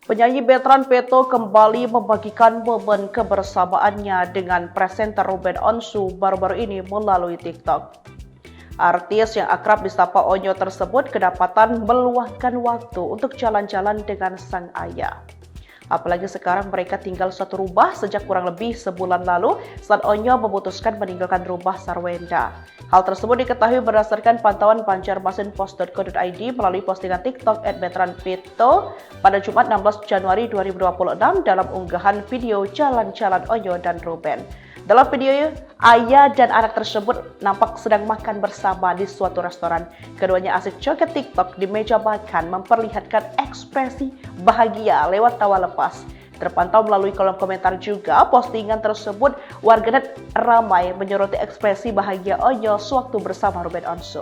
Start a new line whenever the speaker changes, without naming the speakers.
Penyanyi Bertrand Peto kembali membagikan momen kebersamaannya dengan presenter Ruben Onsu baru-baru ini melalui TikTok. Artis yang akrab disapa Onyo tersebut kedapatan meluangkan waktu untuk jalan-jalan dengan sang ayah. Apalagi sekarang mereka tinggal satu rumah sejak kurang lebih sebulan lalu saat Onyo memutuskan meninggalkan rumah Sarwenda. Hal tersebut diketahui berdasarkan pantauan banjarmasinpost.co.id melalui postingan TikTok @bertrandpeto pada Jumat 16 Januari 2026 dalam unggahan video jalan-jalan Onyo dan Ruben. Dalam video, ayah dan anak tersebut nampak sedang makan bersama di suatu restoran. Keduanya asik joget TikTok di meja makan memperlihatkan ekspresi bahagia lewat tawa lepas. Terpantau melalui kolom komentar juga postingan tersebut, warganet ramai menyoroti ekspresi bahagia Onyo sewaktu bersama Ruben Onsu.